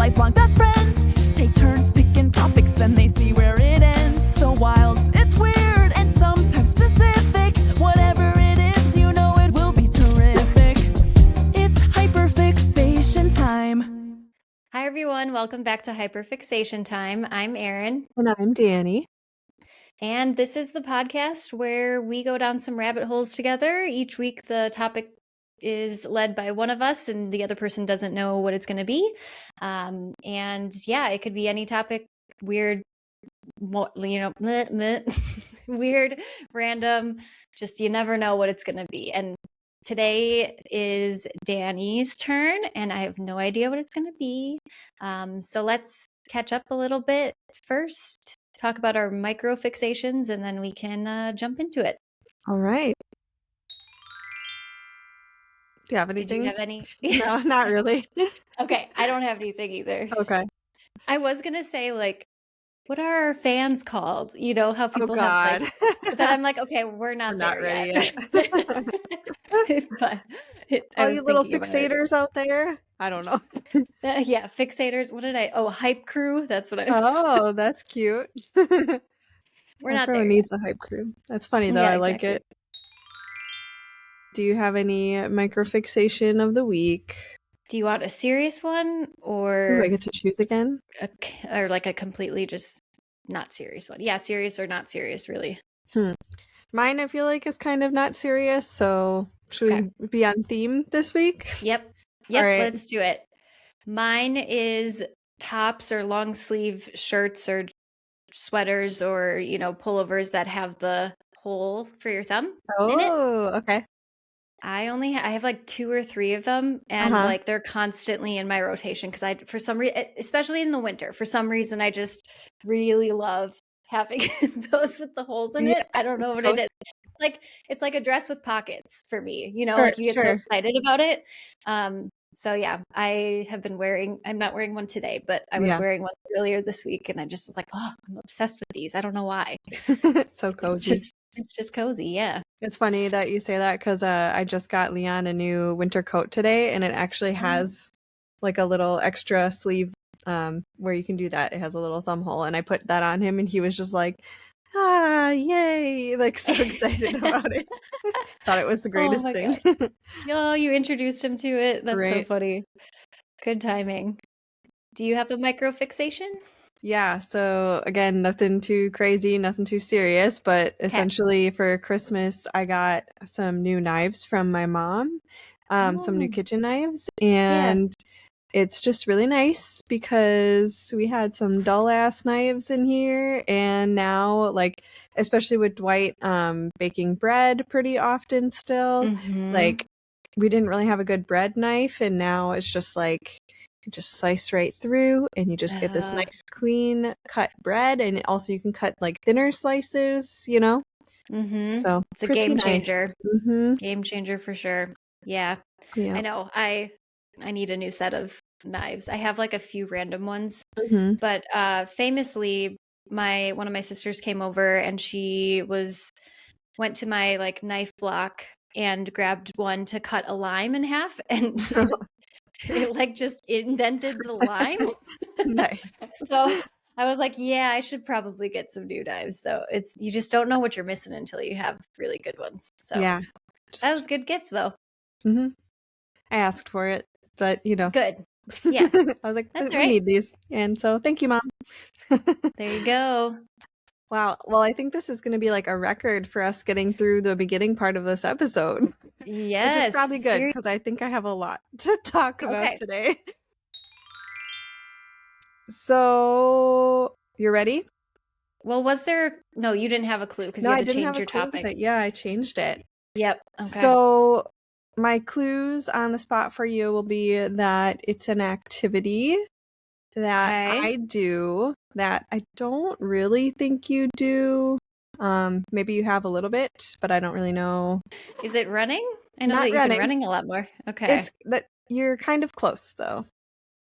lifelong best friends. Take turns picking topics, then they see where it ends. So wild, it's weird, and sometimes specific. Whatever it is, you know it will be terrific. It's hyperfixation time. Hi, everyone. Welcome back to Hyperfixation Time. I'm Erin. And I'm Danny. And this is the podcast where we go down some rabbit holes together. Each week, the topic is led by one of us, and the other person doesn't know what it's going to be. It could be any topic, weird, weird, random, just you never know what it's going to be. And today is Danny's turn, and I have no idea what it's going to be. So let's catch up a little bit first, talk about our micro fixations, and then we can jump into it. All right. Do you have anything? Did you have any? No, not really. Okay, I don't have anything either. Okay. I was going to say, what are our fans called? You know, how people have, but then I'm like, okay, we're not ready yet. But all you little fixators out there? I don't know. Yeah, fixators. What did hype crew? That's what I Oh, that's cute. We're not there. Everyone needs a hype crew. That's funny, though. Yeah, I like it. Do you have any microfixation of the week? Do you want a serious one or Ooh, I get to choose again? Or like a completely just not serious one? Yeah, serious or not serious, really. Mine, I feel like, is kind of not serious. So should we be on theme this week? Yep. Right. Let's do it. Mine is tops or long sleeve shirts or sweaters or, pullovers that have the hole for your thumb in it. Oh, okay. I have like 2 or 3 of them, and they're constantly in my rotation because for some reason, especially in the winter, for some reason, I just really love having those with the holes in it. I don't know what it is. It's like a dress with pockets for me, you get so excited about it. So yeah, I have been I'm not wearing one today, but I was wearing one earlier this week, and I just was like, oh, I'm obsessed with these. I don't know why. It's so cozy. It's just cozy, yeah. It's funny that you say that because I just got Leon a new winter coat today, and it actually has like a little extra sleeve where you can do that. It has a little thumb hole, and I put that on him, and he was just like, yay, like so excited about it. Thought it was the greatest thing. Oh, you introduced him to it. That's so funny. Good timing. Do you have a micro fixation? Yeah, so again, nothing too crazy, nothing too serious, but essentially for Christmas, I got some new knives from my mom, some new kitchen knives, and it's just really nice because we had some dull ass knives in here, and now, like, especially with Dwight baking bread pretty often still, like, we didn't really have a good bread knife, and now it's just like you just slice right through and you just get this nice clean cut bread, and also you can cut like thinner slices, so it's a game changer. Nice. Game changer for sure. Yeah. I know I need a new set of knives. I have like a few random ones, but famously one of my sisters came over, and she went to my like knife block and grabbed one to cut a lime in half, and it like just indented the lime. Nice. So I was like, yeah, I should probably get some new knives. So you just don't know what you're missing until you have really good ones. So yeah, that was a good gift though. I asked for it, but good. Yeah. I was like, we need these. And so thank you, Mom. There you go. Wow. Well, I think this is going to be like a record for us getting through the beginning part of this episode. Yes. Which is probably good because I think I have a lot to talk about today. So, you ready? Well, no, you didn't have a clue because you had to change your topic. I changed it. Yep. Okay. So, my clues on the spot for you will be that it's an activity that I do that I don't really think you do. Maybe you have a little bit, but I don't really know. Is it running? I know that you've been running a lot more. Okay. You're kind of close though.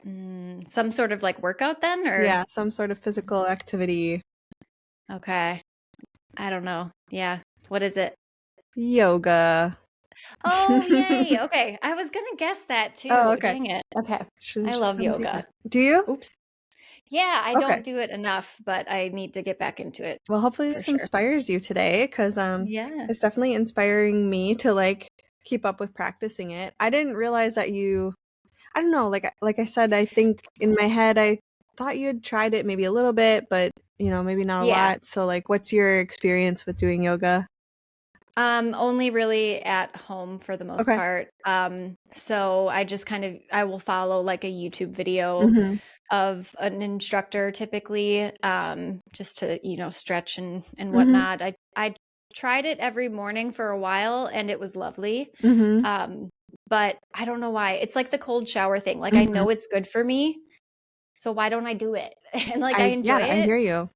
Some sort of like workout then, or yeah, some sort of physical activity. Okay. I don't know. Yeah. What is it? Yoga. Oh, yay. Okay. I was gonna guess that Oh, too. okay. Dang it. Okay. Should have I just love let me think yoga. that. Do you? Oops. Yeah, I Okay. don't do it enough, but I need to get back into it Well, hopefully for this sure. inspires you today, because Yeah. it's definitely inspiring me to like keep up with practicing it. I didn't realize that you, I don't know, like I said, I think in my head I thought you had tried it maybe a little bit, but maybe not a Yeah. lot. So like what's your experience with doing yoga? Only really at home for the most Okay. part. So I just I will follow like a YouTube video Mm-hmm. of an instructor typically, just to, stretch and Mm-hmm. whatnot. I tried it every morning for a while and it was lovely. Mm-hmm. Um, but I don't know why. It's like the cold shower thing. Like I Mm-hmm. know it's good for me, so why don't I do it? And like I Yeah, enjoy I it. hear you.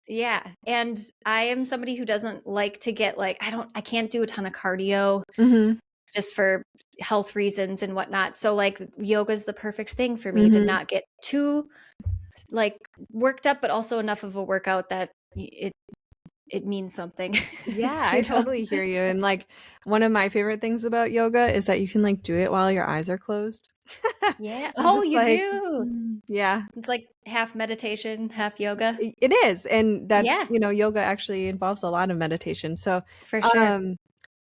Yeah. And I am somebody who doesn't like to get like I can't do a ton of cardio Mm-hmm. just for health reasons and whatnot. So like yoga is the perfect thing for me to Mm-hmm. not get too like worked up, but also enough of a workout that it means something. Yeah, I you know? totally hear you. And like one of my favorite things about yoga is that you can like do it while your eyes are closed. Yeah. I'm Oh, just you like, do. yeah, It's like half meditation, half yoga. it is. And that, Yeah, yoga actually involves a lot of meditation. So, for sure. um,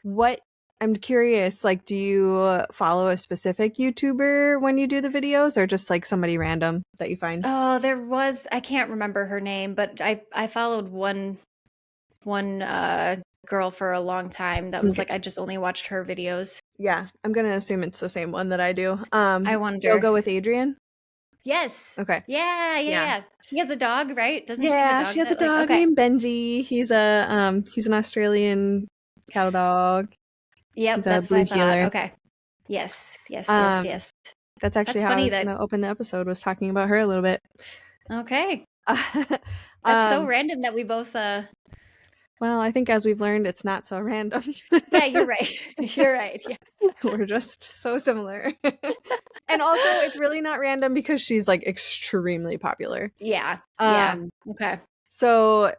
what I'm curious, like, do you follow a specific YouTuber when you do the videos or just like somebody random that you find? Oh, I can't remember her name, but I followed one girl for a long time that was Okay. like I just only watched her videos. Yeah, I'm gonna assume it's the same one that I do. I wonder. Yoga with Adrian. Yes. Okay. Yeah, yeah, Yeah. yeah. She has a dog, right? Doesn't she have a Yeah, she dog has a that like dog okay. named Benji. He's an Australian cattle dog. Yep, He's a that's what blue I thought. healer. Okay. Yes, yes, yes, Um, yes. that's actually That's how I funny was that gonna open the episode, was talking about her a little bit. okay. That's so Um, random that we both well, I think as we've learned, it's not so random. yeah, you're right. You're right. Yeah. We're just so similar. And also, it's really not random because she's like extremely popular. Yeah. Yeah. Um, Okay. so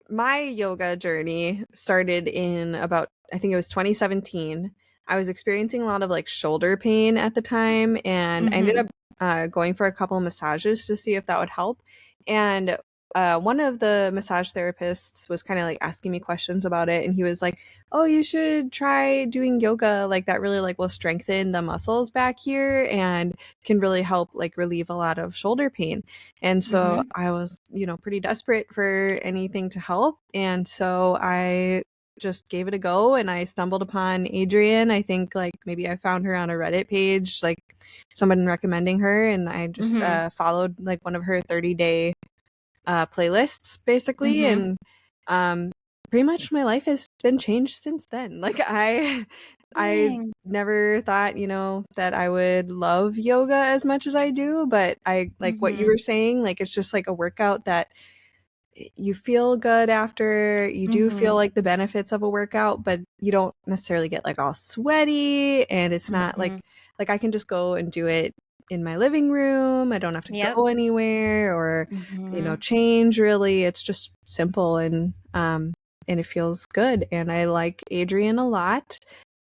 my yoga journey started in about, I think it was 2017. I was experiencing a lot of like shoulder pain at the time, and I ended Mhm. up going for a couple of massages to see if that would help. And one of the massage therapists was kind of like asking me questions about it, and he was like, "Oh, you should try doing yoga. Like that really like will strengthen the muscles back here and can really help like relieve a lot of shoulder pain." And so Mhm. I was, pretty desperate for anything to help. And so I just gave it a go and I stumbled upon Adrian. I think like maybe I found her on a Reddit page, like someone recommending her. And I just Mhm. followed like one of her 30-day playlists basically. Mhm. And um, pretty much my life has been changed since then. Like I Dang. never thought, that I would love yoga as much as I do, but I like what you Mhm. were saying, like it's just like a workout that you feel good after. You do feel Mhm. like the benefits of a workout, but you don't necessarily get like all sweaty, and it's not Mhm. like I can just go and do it in my living room. I don't have to Yep. go anywhere or Mhm. change really. It's just simple and it feels good, and I like Adrian a lot.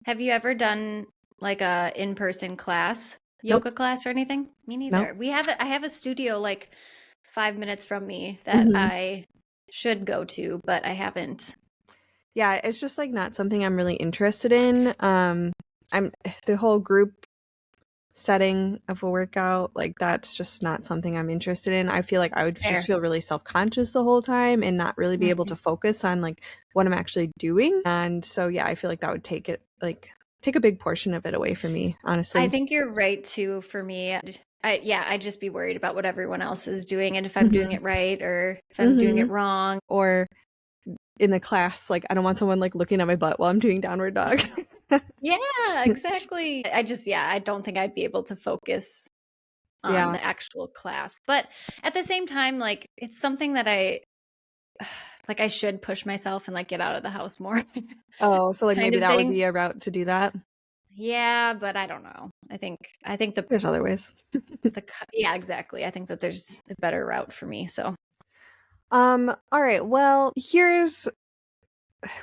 Have you ever done like a in-person class, Nope. yoga class or anything? Me Nope. neither. I have a studio like 5 minutes from me that Mhm. I should go to, but I haven't. Yeah, it's just like not something I'm really interested in. I'm the whole group setting of a workout, like that's just not something I'm interested in. I feel like I would just Fair. feel really self-conscious the whole time and not really be able to Mhm. focus on like what I'm actually doing. And so yeah, I feel like that would take a big portion of it away from me, I honestly. think you're right too for me. I'd just be worried about what everyone else is doing and if I'm doing Mhm. it right or if I'm doing it Mhm. wrong. Or in the class, like I don't want someone like looking at my butt while I'm doing downward dog. Yeah, exactly. I don't think I'd be able to focus on Yeah. the actual class. But at the same time, like it's something that like I should push myself and like get out of the house more Oh, so like kind maybe of that would thing. be a route to do that. Yeah, but I don't know. I think There's other ways. yeah, exactly. I think that there's a better route for me. So, All right. Well, here's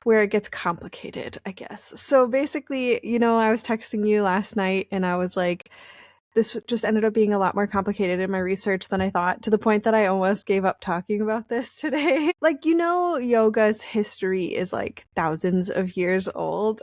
where it gets complicated, I guess. So basically, I was texting you last night and I was like, this just ended up being a lot more complicated in my research than I thought, to the point that I almost gave up talking about this today. Like, yoga's history is like thousands of years old.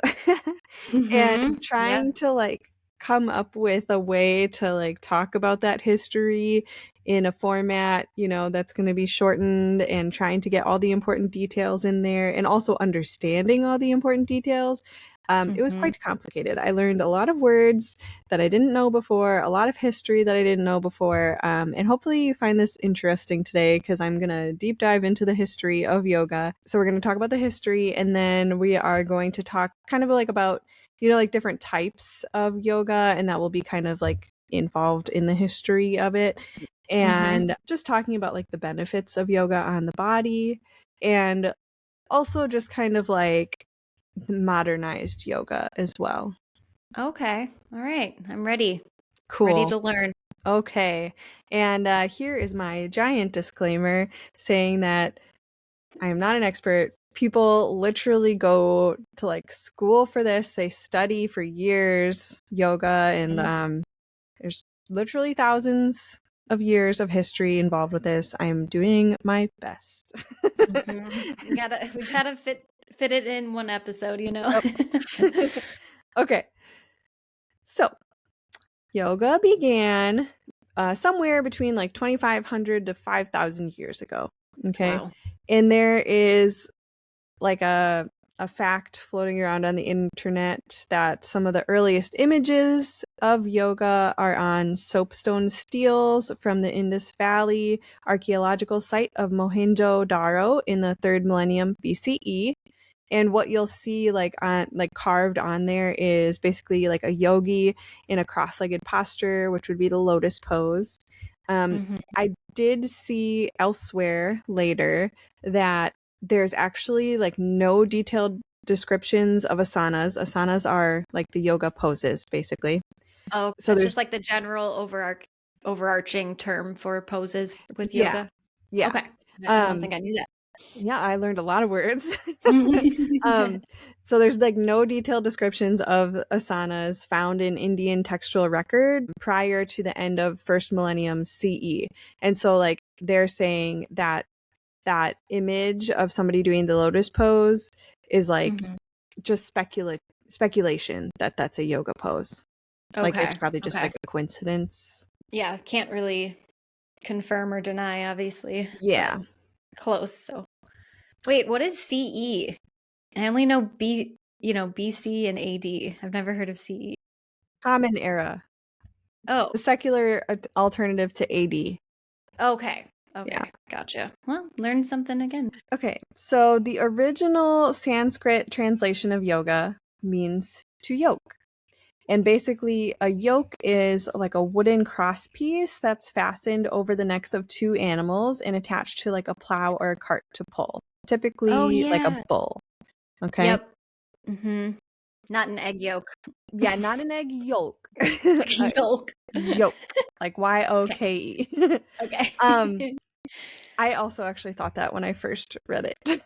And Yeah. trying to like come up with a way to like talk about that history in a format, that's going to be shortened, and trying to get all the important details in there and also understanding all the important details. It was quite complicated. I learned a lot of words that I didn't know before, a lot of history that I didn't know before. And hopefully you find this interesting today, because I'm going to deep dive into the history of yoga. So we're going to talk about the history, and then we are going to talk kind of like about, like different types of yoga, and that will be kind of like involved in the history of it. And just talking about like the benefits of yoga on the body, and also just kind of like modernized yoga as well. Okay. All right. I'm ready. Cool. Ready to learn. Okay. And here is my giant disclaimer saying that I am not an expert. People literally go to like school for this. They study for years yoga, and there's literally thousands of years of history involved with this. I'm doing my best. We gotta fit it in one episode, Okay. So, yoga began somewhere between like 2,500 to 5,000 years ago. Okay. Wow. And there is like a fact floating around on the internet that some of the earliest images of yoga are on soapstone steels from the Indus Valley archaeological site of Mohenjo-daro in the 3rd millennium BCE. And what you'll see like carved on there is basically like a yogi in a cross-legged posture, which would be the lotus pose. I did see elsewhere later that there's actually like no detailed descriptions of asanas. Asanas are like the yoga poses, basically. Oh, so it's just like the general overarching term for poses with yoga. Yeah. Okay. I don't think I knew that. Yeah, I learned a lot of words. So there's like no detailed descriptions of asanas found in Indian textual record prior to the end of 1st millennium CE. And so like they're saying that image of somebody doing the lotus pose is like just speculation that that's a yoga pose. Okay. Like it's probably just like a coincidence. Yeah, can't really confirm or deny, obviously. Yeah. Close. So wait, what is CE? I only know BC and AD. I've never heard of CE. Common Era. Oh. The secular alternative to AD. Okay. Yeah. Gotcha. Well, learn something again. Okay. So the original Sanskrit translation of yoga means to yoke. And basically, a yoke is like a wooden cross piece that's fastened over the necks of 2 animals and attached to like a plow or a cart to pull. Typically, like a bull. Okay. Yep. Not an egg yolk. Yeah, not an egg yolk. Yolk. Yolk. Like YOKE. Okay. I also actually thought that when I first read it.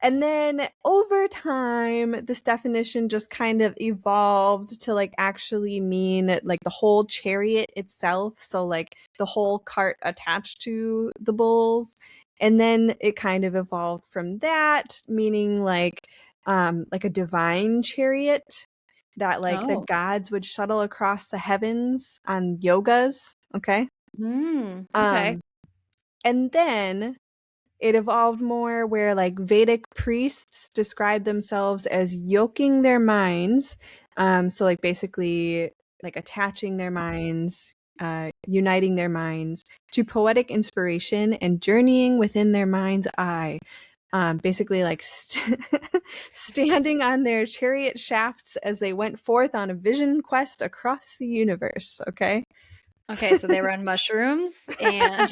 And then over time, this definition just kind of evolved to like actually mean like the whole chariot itself. So like the whole cart attached to the bulls. And then it kind of evolved from that, meaning like a divine chariot that like the gods would shuttle across the heavens on yogas. Okay. Okay. And then it evolved more where like Vedic priests describe themselves as yoking their minds. So like basically like attaching their minds, uniting their minds to poetic inspiration and journeying within their mind's eye. Basically like standing on their chariot shafts as they went forth on a vision quest across the universe. Okay. Okay, so they were on mushrooms, and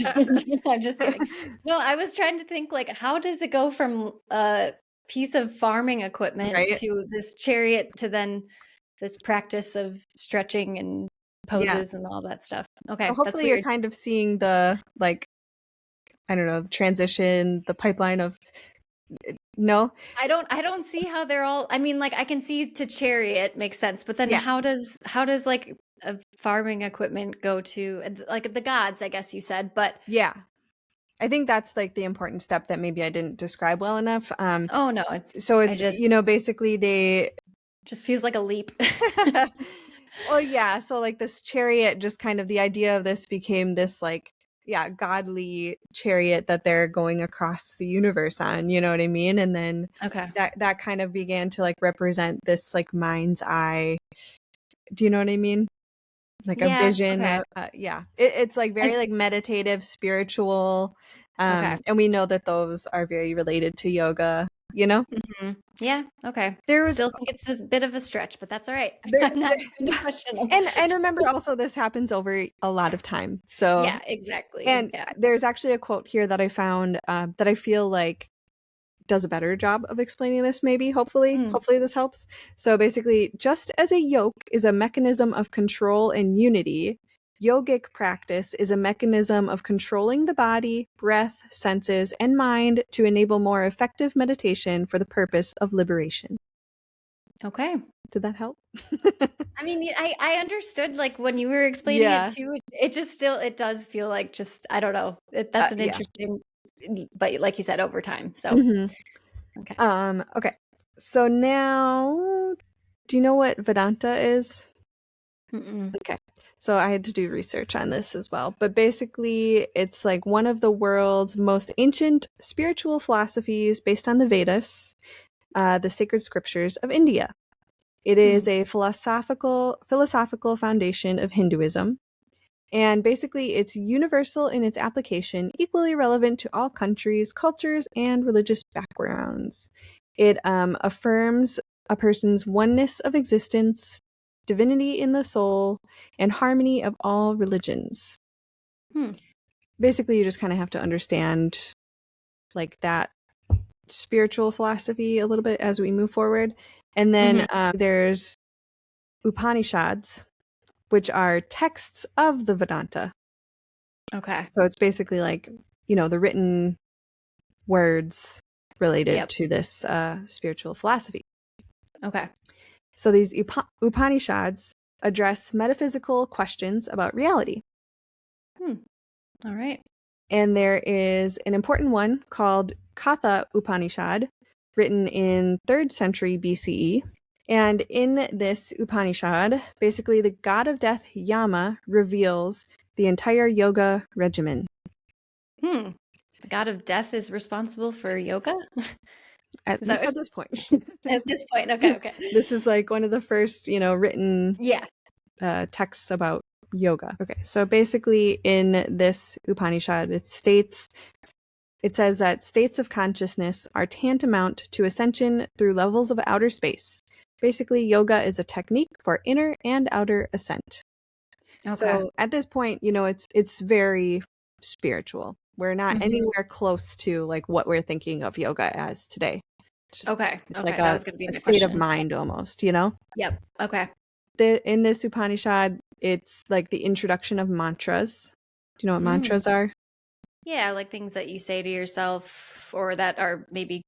I'm just kidding. No, I was trying to think like, how does it go from a piece of farming equipment to this chariot to then this practice of stretching and poses and all that stuff? Okay, so hopefully you're kind of seeing the like, I don't know, the transition, the pipeline of No? I don't see how they're all, I mean, like I can see to chariot makes sense, but then Yeah. how does like farming equipment go to like the gods, I guess you said, but Yeah. I think that's like the important step that maybe I didn't describe well enough. oh no, So I it's, just basically they, just feels like a leap. well, yeah. So like this chariot, just kind of the idea of this became this like, yeah, godly chariot that they're going across the universe on, you know what I mean? And then Okay. that kind of began to like represent this like mind's eye. Do you know what I mean? Like a Yeah, vision okay. of, yeah, it's like very Like like meditative, spiritual. okay. And we know that those are very related to yoga, you know? Yeah, okay. There was Still think it's a bit of a stretch, but that's all right. there, I'm not there going to question them. and remember also this happens over a lot of time. So, Yeah, exactly. and Yeah. there's actually a quote here that I found that I feel like does a better job of explaining this, maybe, Mm, hopefully this helps. So basically, just as a yoke is a mechanism of control and unity, yogic practice is a mechanism of controlling the body, breath, senses, and mind to enable more effective meditation for the purpose of liberation. okay. Did that help? I mean, I understood like when you were explaining it Yeah. too. It just still it does feel like just I don't know. That's an Yeah. interesting, but like you said, over time. So hmm okay. Okay. So now, do you know what Vedanta is? Mm-mm. Okay. So I had to do research on this as well. But basically, it's like one of the world's most ancient spiritual philosophies based on the Vedas, the sacred scriptures of India. It is a philosophical foundation of Hinduism. And basically, it's universal in its application, equally relevant to all countries, cultures, and religious backgrounds. It affirms a person's oneness of existence, divinity in the soul, and harmony of all religions. Hmm. Basically, you just kind of have to understand like that spiritual philosophy a little bit as we move forward. And then there's Upanishads, which are texts of the Vedanta. Okay. So it's basically like, the written words related Yep. to this spiritual philosophy. Okay. So these Upanishads address metaphysical questions about reality. All right. And there is an important one called Katha Upanishad, written in 3rd century BCE. And in this Upanishad, basically the god of death, Yama, reveals the entire yoga regimen. The god of death is responsible for yoga? At least at this point. At this point, okay. This is like one of the first, written Yeah. texts about yoga. Okay, so basically in this Upanishad, it says that states of consciousness are tantamount to ascension through levels of outer space. Basically, yoga is a technique for inner and outer ascent. Okay. So at this point, it's very spiritual. We're not anywhere close to like what we're thinking of yoga as today. Okay. It's Okay. like That a was going to be my state of question. mind almost, Yep. Okay. In this Upanishad, it's like the introduction of mantras. Do you know what mantras are? Yeah, like things that you say to yourself or that are maybe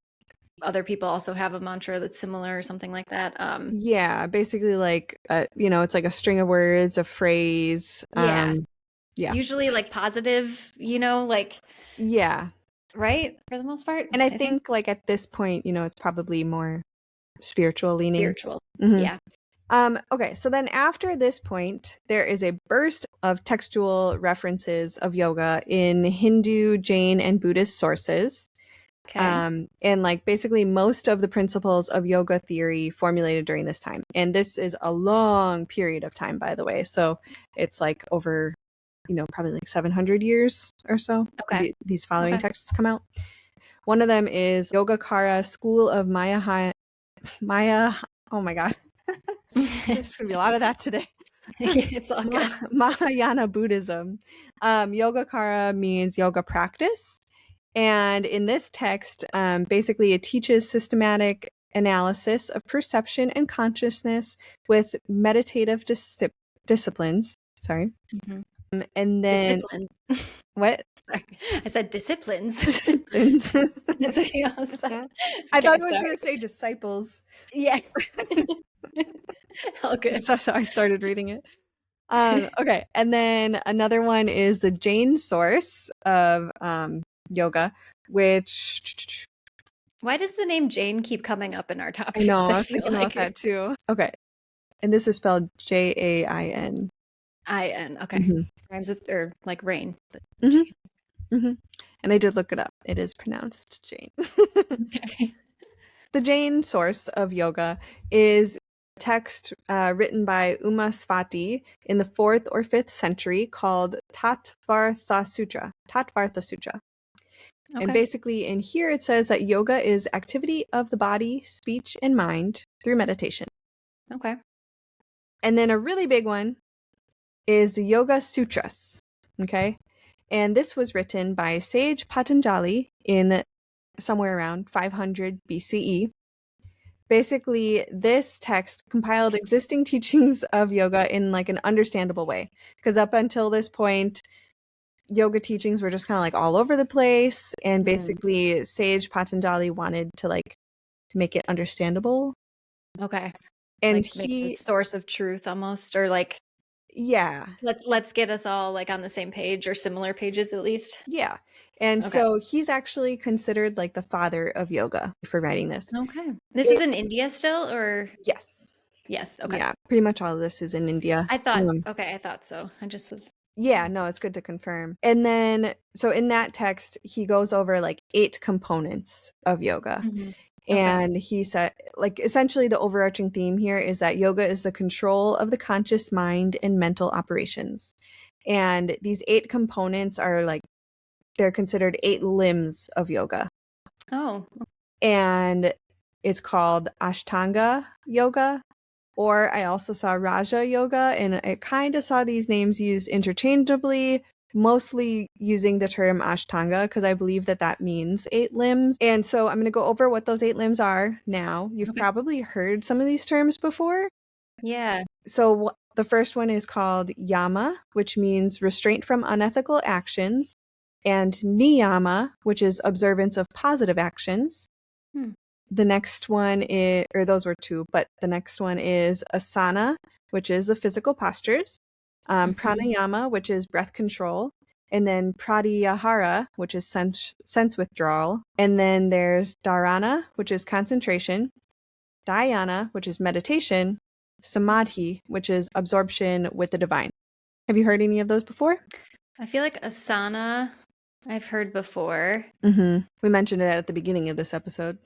other people also have a mantra that's similar or something like that. Yeah, basically like it's like a string of words, a phrase. Yeah. Yeah. Usually like positive, like Yeah. right? For the most part. And I I think think like at this point, it's probably more spiritual leaning. spiritual. Mhm. Yeah. Okay, so then after this point, there is a burst of textual references of yoga in Hindu, Jain, and Buddhist sources. Okay. And like basically most of the principles of yoga theory formulated during this time. And this is a long period of time, by the way. So it's like over, probably like 700 years or so. Okay. These following Okay. texts come out. One of them is Yogacara School of oh my God. There's going to be a lot of that today. It's all good. Mahayana Buddhism. Yogacara means yoga practice. And in this text, basically it teaches systematic analysis of perception and consciousness with meditative disciplines. Sorry. And then Disciplines. what? Sorry. I said disciplines. Disciplines. That's what you all said. I thought Okay, it was sorry. going to say disciples. Yes. All good. So I started reading it. Okay, and then another one is the Jain source of yoga, which Why does the name Jane keep coming up in our top I tiers? know, I I was feel thinking like about that too. Okay, and this is spelled Jain. I-N. Okay. Mhm. Rhymes with, or like rain. But Mhm. Jane. Mhm. And I did look it up. It is pronounced Jain. Okay. The Jain source of yoga is text written by Umasvati in the 4th or 5th century called Tattvartha Sutra. Tattvartha Sutra. And Okay. basically in here it says that yoga is activity of the body, speech, and mind through meditation. Okay. And then a really big one is the Yoga Sutras. Okay. And this was written by Sage Patanjali in somewhere around 500 BCE. Basically, this text compiled existing teachings of yoga in like an understandable way. Because up until this point, yoga teachings were just kind of like all over the place. And basically, Sage Patanjali wanted to like make it understandable. Okay. And Like make the source of truth almost, or like yeah. let's get us all like on the same page or similar pages at least. Yeah. And Okay. so he's actually considered like the father of yoga for writing this. Okay. This is in India still, or Yes. yes. Okay. Yeah. Pretty much all of this is in India. I thought, okay, I thought so. I just was. Yeah, no, it's good to confirm. And then, so in that text, he goes over like 8 components of yoga. Mhm. And he said, like, essentially the overarching theme here is that yoga is the control of the conscious mind and mental operations. And these 8 components are like, they're considered 8 limbs of yoga. Oh. And it's called Ashtanga yoga. Or I also saw Raja yoga, and I kind of saw these names used interchangeably, mostly using the term Ashtanga because I believe that that means 8 limbs. And so I'm going to go over what those 8 limbs are now. You've probably heard some of these terms before. Yeah. So the first one is called Yama, which means restraint from unethical actions, and Niyama, which is observance of positive actions. The next one is, or those were 2, but the next one is asana, which is the physical postures, pranayama, which is breath control, and then pratyahara, which is sense withdrawal. And then there's dharana, which is concentration, dhyana, which is meditation, samadhi, which is absorption with the divine. Have you heard any of those before? I feel like asana I've heard before. We mentioned it at the beginning of this episode.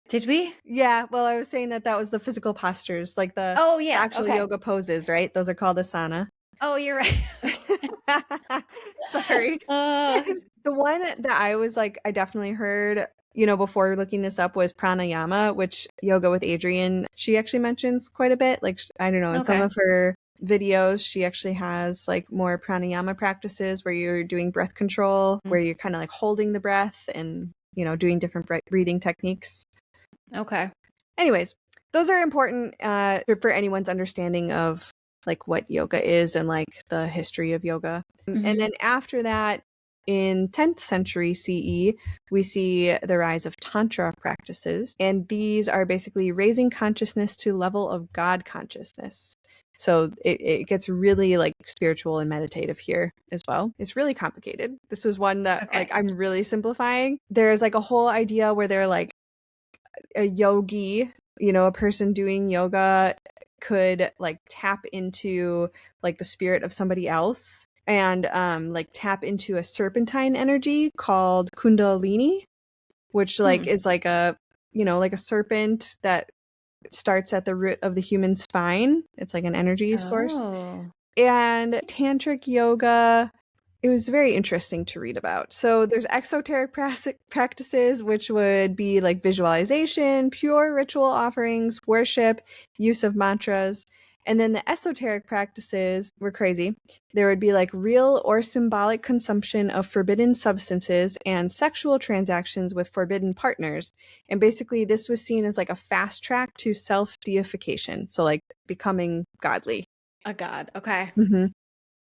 Did we? Yeah, well, I was saying that that was the physical postures, like the actual yoga poses, right? Those are called asana. Oh, you're right. Sorry. The one that I was like, I definitely heard, you know, before looking this up was pranayama, which Yoga with Adrienne, she actually mentions quite a bit. Like, I don't know, in some of her videos, she actually has like more pranayama practices where you're doing breath control, where you're kind of like holding the breath and, you know, doing different breathing techniques. Okay. Anyways, those are important for anyone's understanding of like what yoga is and like the history of yoga. And then after that, in 10th century CE, we see the rise of Tantra practices. And these are basically raising consciousness to level of God consciousness. So it gets really like spiritual and meditative here as well. It's really complicated. This was one that like I'm really simplifying. There's like a whole idea where they're like a yogi, you know, a person doing yoga could like tap into like the spirit of somebody else and like tap into a serpentine energy called kundalini, which like is like a, you know, like a serpent that starts at the root of the human spine. It's like an energy source. And tantric yoga, it was very interesting to read about. So there's exoteric practices, which would be like visualization, pure ritual offerings, worship, use of mantras. And then the esoteric practices were crazy. There would be like real or symbolic consumption of forbidden substances and sexual transactions with forbidden partners. And basically this was seen as like a fast track to self-deification. So like becoming godly. A god. Okay.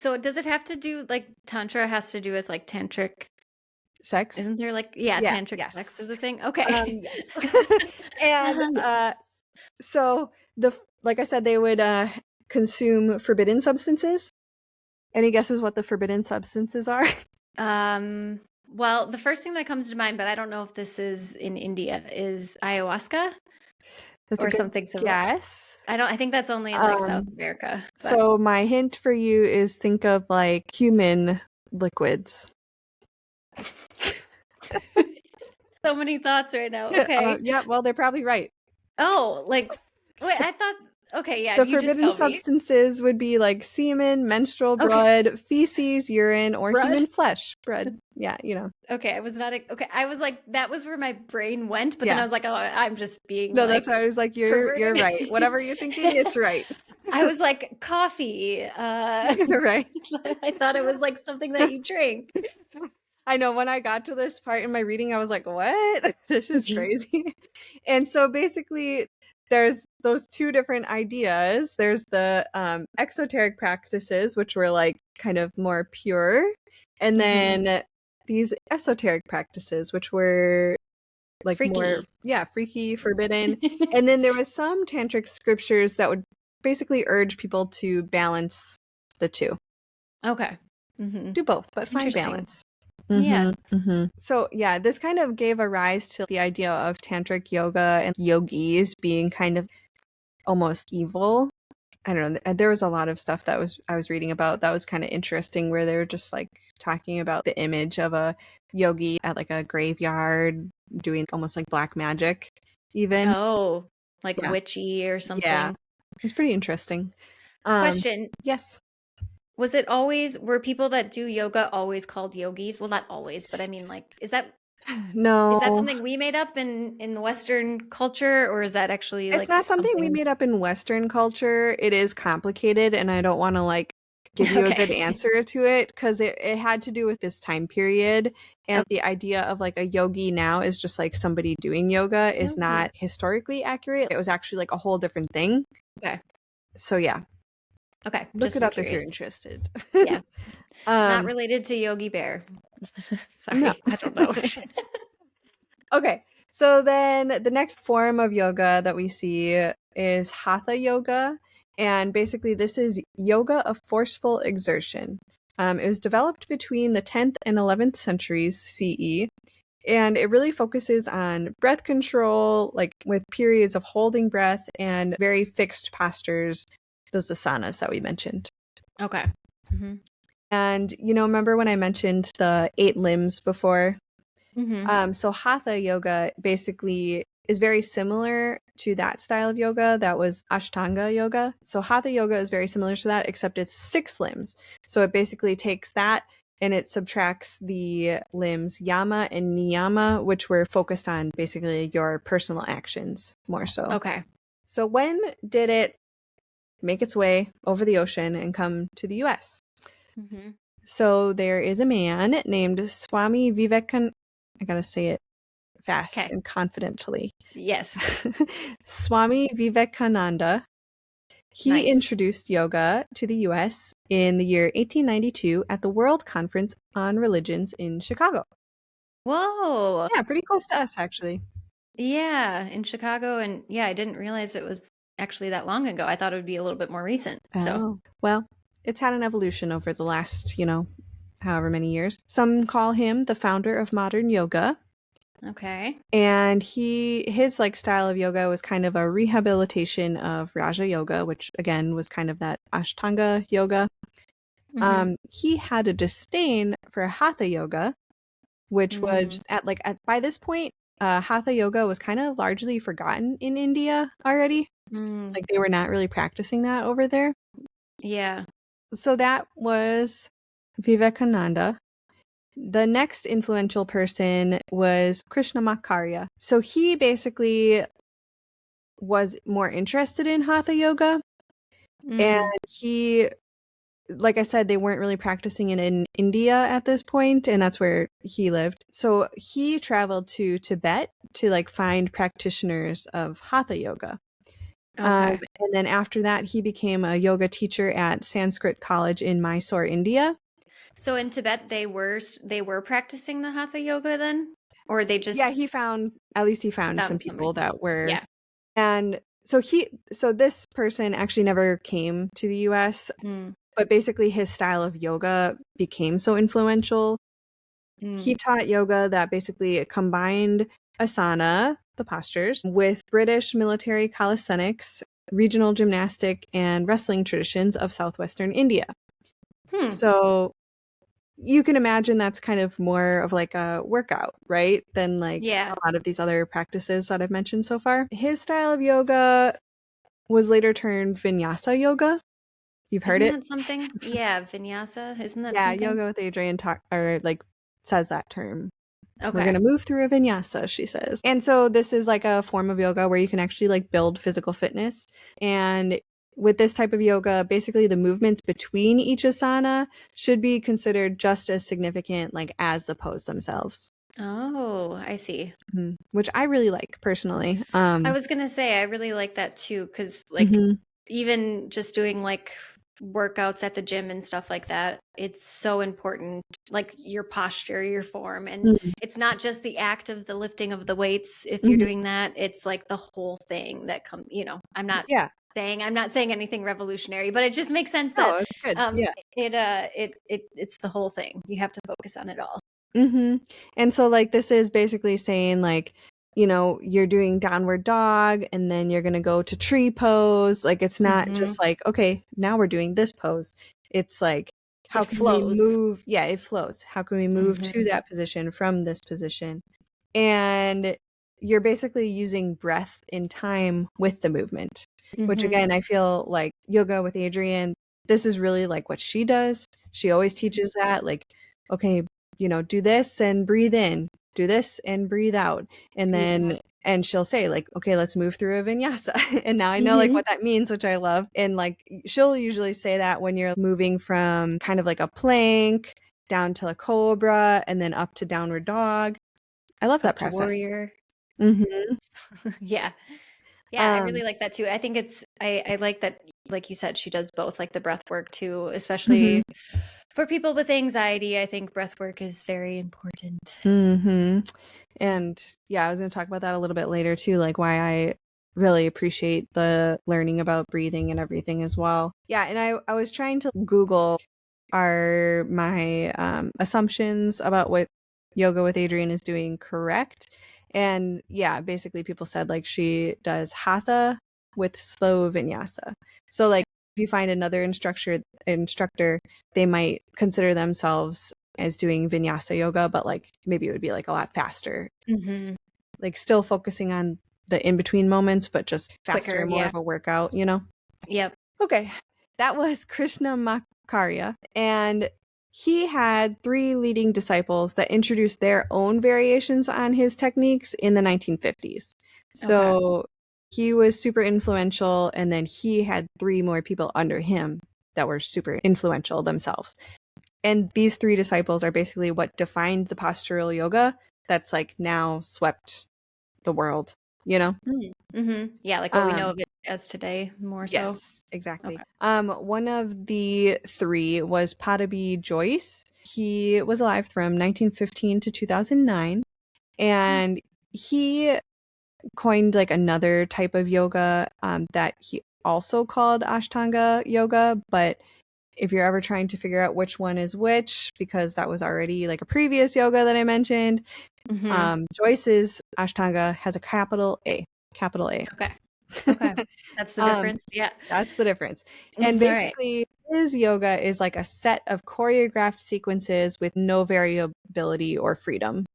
So does it have to do like Tantra has to do with like tantric? Sex? Isn't there like Yeah, tantric sex yes. is a thing? Okay. Yes. And so like I said, they would consume forbidden substances. Any guesses what the forbidden substances are? Well, the first thing that comes to mind, but I don't know if this is in India, is ayahuasca That's a or good something similar. guess. I think that's only in like South America. But So my hint for you is think of like human liquids. so many thoughts right now. Okay. Yeah, well, they're probably right. Oh, like wait, I thought okay, yeah, The you just forbidden tell me. substances would be like semen, menstrual Okay. blood, feces, urine, or Blood? human flesh. Bread. Yeah, you know. Okay, I was not okay. I was like, that was where my brain went, but then Yeah. I was like, oh, I'm just being No, like that's why I was like, you're perverted. right. Whatever you're thinking, it's right. I was like, coffee. Right. I thought it was like something that you drink. I know when I got to this part in my reading, I was like, what? This is crazy. And so basically, there's those two different ideas. There's the exoteric practices, which were like kind of more pure. And then these esoteric practices, which were like Freaky. more, freaky, forbidden. And then there was some tantric scriptures that would basically urge people to balance the two. Okay. Do both, but find balance. Yeah. So yeah, this kind of gave a rise to the idea of tantric yoga and yogis being kind of almost evil. I don't know. There was a lot of stuff that I was reading about that was kind of interesting, where they were just like talking about the image of a yogi at like a graveyard doing almost like black magic, even. Oh, like witchy or something. Yeah, it's pretty interesting. Question. Yes. Was it always, were people that do yoga always called yogis? Well, not always, but I mean, like, is that something we made up in the Western culture, or is that actually it's not something we made up in Western culture? It is complicated, and I don't want to like give you a good answer to it, because it had to do with this time period, and the idea of like a yogi now is just like somebody doing yoga is not historically accurate. It was actually like a whole different thing. Okay. So yeah. Okay. Look it up if you're interested. Yeah. Not related to Yogi Bear. Sorry. No. I don't know. Okay. So then the next form of yoga that we see is Hatha yoga. And basically this is yoga of forceful exertion. It was developed between the 10th and 11th centuries CE. And it really focuses on breath control, like with periods of holding breath and very fixed postures, those asanas that we mentioned. Okay. And, remember when I mentioned the 8 limbs before? So Hatha yoga basically is very similar to that style of yoga. That was Ashtanga yoga. So Hatha yoga is very similar to that, except it's 6 limbs. So it basically takes that and it subtracts the limbs yama and niyama, which were focused on basically your personal actions more so. Okay. So when did it make its way over the ocean and come to the US? So there is a man named Swami Vivekananda. I gotta say it fast and confidently. Yes. Swami Vivekananda. He introduced yoga to the US in the year 1892 at the World Conference on Religions in Chicago. Whoa. Yeah, pretty close to us, actually. Yeah, in Chicago. And yeah, I didn't realize it was actually that long ago. I thought it would be a little bit more recent. So, well, it's had an evolution over the last, however many years. Some call him the founder of modern yoga. Okay. And his like style of yoga was kind of a rehabilitation of Raja Yoga, which again was kind of that Ashtanga yoga. He had a disdain for Hatha yoga, which was by this point, Hatha yoga was kind of largely forgotten in India already. Like they were not really practicing that over there. Yeah. So that was Vivekananda. The next influential person was Krishnamacharya. So he basically was more interested in Hatha yoga. And he, like I said, they weren't really practicing it in India at this point, and that's where he lived. So he traveled to Tibet to like find practitioners of Hatha yoga. Okay. And then after that, he became a yoga teacher at Sanskrit College in Mysore, India. So in Tibet, they were practicing the hatha yoga then, or they Yeah, just at least he found some found people somebody. that were, Yeah. and so this person actually never came to the US, Mm, but basically his style of yoga became so influential. He mm. taught yoga that basically combined asana, the postures, with British military calisthenics, regional gymnastic, and wrestling traditions of southwestern India. Hmm. So you can imagine that's kind of more of like a workout, right? Than like Yeah. a lot of these other practices that I've mentioned so far. His style of yoga was later termed vinyasa yoga. You've heard Isn't it? that something? Yeah, vinyasa. Isn't that Yeah, something? yoga with Adrian or like says that term. We're going Okay. to move through a vinyasa, she says. And so this is like a form of yoga where you can actually like build physical fitness. And with this type of yoga, basically the movements between each asana should be considered just as significant like as the pose themselves. Oh, I see. Which I really like personally. I was gonna say I really like that too, because like Mhm, even just doing like workouts at the gym and stuff like that, it's so important. Like your posture, your form, and mhm, it's not just the act of the lifting of the weights. If you're mhm. doing that, it's like the whole thing that comes. Yeah. I'm not saying anything revolutionary, but it just makes sense No, that it's good. Yeah. it's the whole thing. You have to focus on it all. And so like this is basically saying like, you're doing downward dog and then you're going to go to tree pose. Like it's not Hmm. just like, okay, now we're doing this pose. It's like, how It can we flows. move? Yeah, it flows. How can we move to Hmm. that position from this position? And you're basically using breath in time with the movement, which Hmm. again, I feel like yoga with Adrienne, this is really like what she does. She always teaches that, like, okay, do this and breathe in, do this and breathe out. And Breathe out. and she'll say, like, okay, let's move through a vinyasa. And now I know like Hmm. what that means, which I love. And like, she'll usually say that when you're moving from kind of like a plank down to a cobra and then up to downward dog. I love that Up to process. warrior. Mhm. Yeah. Yeah, I Um, really like that too. I think I like that, like you said, she does both, like the breath work too, mhm, especially for people with anxiety. I think breath work is very important. mhm. And yeah, I was going to talk about that a little bit later too, like why I really appreciate the learning about breathing and everything as well. Yeah, and I was trying to Google are my assumptions about what yoga with Adrienne is doing correct? And yeah, basically people said like she does hatha with slow vinyasa. So like if you find another instructor, they might consider themselves as doing vinyasa yoga, but like maybe it would be like a lot faster. Hmm. Like still focusing on the in between moments, but just faster, Quicker, more yeah. of a workout. Yep. Okay, that was Krishna Makarya, and he had three leading disciples that introduced their own variations on his techniques in the 1950s. Okay. So he was super influential, and then he had three more people under him that were super influential themselves. And these three disciples are basically what defined the postural yoga that's like now swept the world, you know? Mm-hmm. Yeah, like what we know Um, of it as today, more so. Yes, exactly. Okay. One of the three was Patabi Joyce. He was alive from 1915 to 2009, Oh. and he coined like another type of yoga that he also called Ashtanga yoga. But if you're ever trying to figure out which one is which, because that was already like a previous yoga that I mentioned, Hmm. Joyce's Ashtanga has a capital A, capital A. Okay. Okay. That's the um, difference. Yeah. That's the difference. And All right. basically, his yoga is like a set of choreographed sequences with no variability or freedom.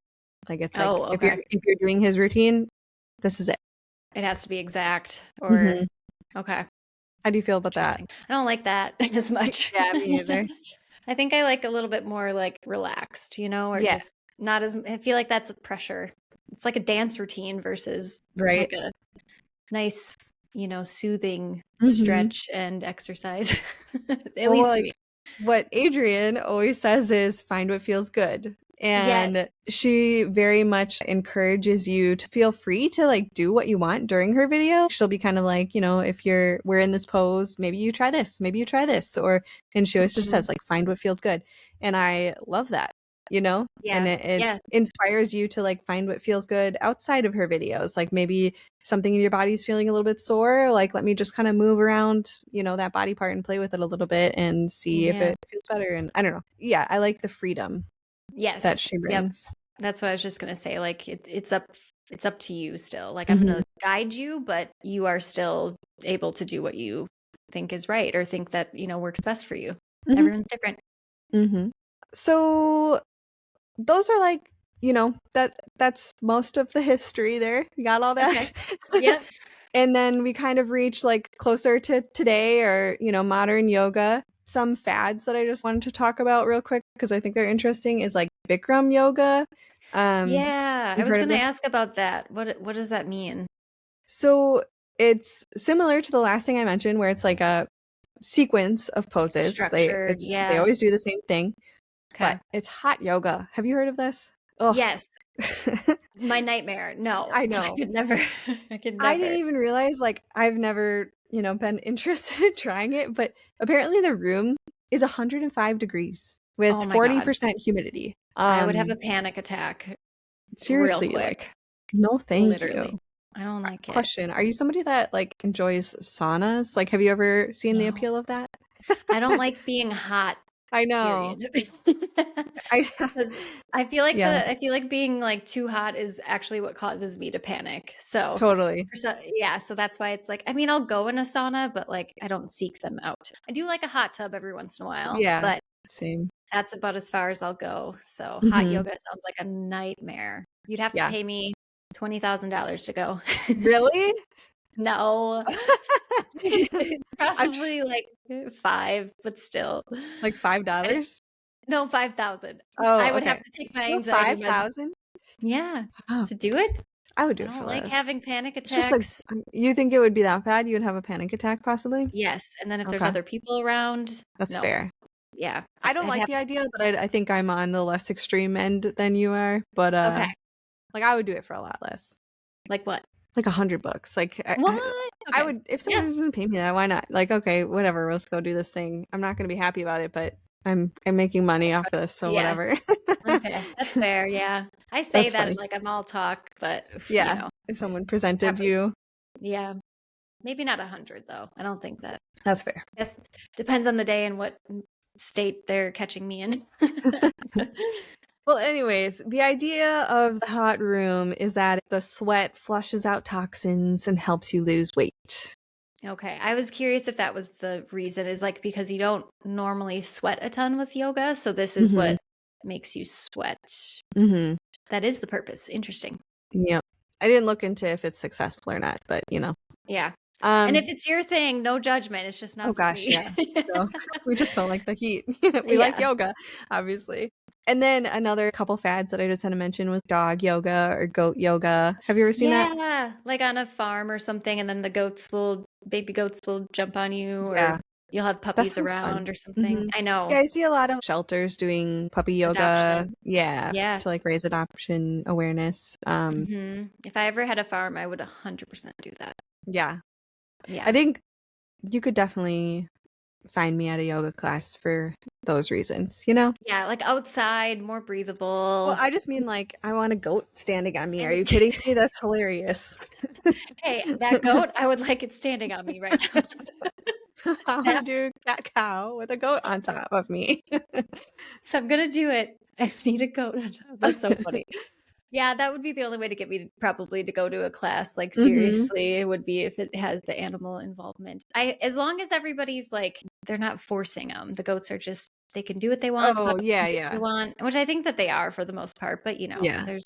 Like it's like Oh, okay. if you're doing his routine, this is it. It has to be exact or Mhm. okay. How do you feel about that? Interesting. I don't like that as much. Yeah, me neither. I think I like a little bit more like relaxed, or Yeah, just not as, I feel like that's a pressure. It's like a dance routine versus right. like a nice, soothing Hmm. stretch and exercise, at Well, least to me. like what Adrian always says is find what feels good. And Yes. she very much encourages you to feel free to like do what you want during her video. She'll be kind of like, if we're in this pose, maybe you try this, maybe you try this, and she always just says like, find what feels good. And I love that, and Yeah. it Yeah. inspires you to like find what feels good outside of her videos. Like maybe something in your body's feeling a little bit sore, like let me just kind of move around, that body part and play with it a little bit and see if Yeah. it feels better. And I don't know. Yeah, I like the freedom that Yes. she Yep. brings. That's what I was just gonna say. Like it's up to you still. Like I'm gonna guide you, but you are still able to do what you think is right or think that, works best for you. Everyone's different. So those are like, that's most of the history there. You got all that? Okay. Yep. And then we kind of reach like closer to today or, modern yoga. Some fads that I just wanted to talk about real quick because I think they're interesting is like Bikram yoga. Yeah, I was heard of gonna this? ask about that. What does that mean? So it's similar to the last thing I mentioned where it's like a sequence of poses. Structured, They yeah. always do the same thing. Okay. But it's hot yoga. Have you heard of this? Oh. Yes. My nightmare. No. I know. I could never. I didn't even realize, like, I've never, been interested in trying it, but apparently the room is 105 degrees with Oh my 40% God. humidity. I would have a panic attack Seriously, real quick. Like, no thank Literally. you. I don't like it. Question, are you somebody that, like, enjoys saunas? Like, have you ever seen the appeal of that? I don't like being hot. I know. I feel like Yeah. I feel like being like too hot is actually what causes me to panic. So Totally. So that's why it's like, I mean, I'll go in a sauna, but like I don't seek them out. I do like a hot tub every once in a while. Yeah. But Same. that's about as far as I'll go. So hot yoga sounds like a nightmare. You'd have to pay me $20,000 to go. Really? No. Probably like 5, but still. Like $5? No, 5,000. Oh, I would okay. have to take my anxiety meds. 5,000? Yeah, Oh. to do it. I would do I it don't for like less. having panic It's just like, attacks. you think it would be that bad? You would have a panic attack possibly? Yes, and then if there's Okay. other people around, That's no. fair. Yeah. I don't like the idea, but I think I'm on the less extreme end than you are. But Okay. like I would do it for a lot less. Like what? Like $100. Like What? I Okay. would, if someone doesn't pay me that, why not? Like, okay, whatever, let's go do this thing. I'm not gonna be happy about it, but I'm making money off of this, so Yeah. whatever. Okay, that's fair. Yeah, I say That's that funny. like I'm all talk, but Yeah, if someone presented you. Yeah, maybe not 100 though. I don't think that. That's fair. Yes, depends on the day and what state they're catching me in. Well, anyways, the idea of the hot room is that the sweat flushes out toxins and helps you lose weight. Okay, I was curious if that was the reason, is like because you don't normally sweat a ton with yoga, so this is what makes you sweat. That is the purpose. Interesting. Yeah. I didn't look into if it's successful or not, but Yeah. And if it's your thing, no judgment. It's just not. Oh gosh, me. yeah. No, we just don't like the heat. We like yoga, obviously. And then another couple fads that I just had to mention was dog yoga or goat yoga. Have you ever seen that? Yeah, like on a farm or something, and then the baby goats will jump on you, or you'll have puppies around or something. I know. Yeah, I see a lot of shelters doing puppy yoga. Adoption. Yeah, to like raise adoption awareness. If I ever had a farm, I would 100% do that. Yeah. Yeah. I think you could definitely find me at a yoga class for those reasons, Yeah, like outside, more breathable. Well, I just mean like I want a goat standing on me. Are you kidding me? That's hilarious. Hey, that goat, I would like it standing on me right now. I want to do that cow with a goat on top of me. If I'm gonna do it, I just need a goat on top. That's so funny. Yeah, that would be the only way to get me probably to go to a class. Like seriously, it would be if it has the animal involvement. As long as everybody's like, they're not forcing them. The goats are just, they can do what they want. Oh, yeah. They want, which I think that they are for the most part. But there's, I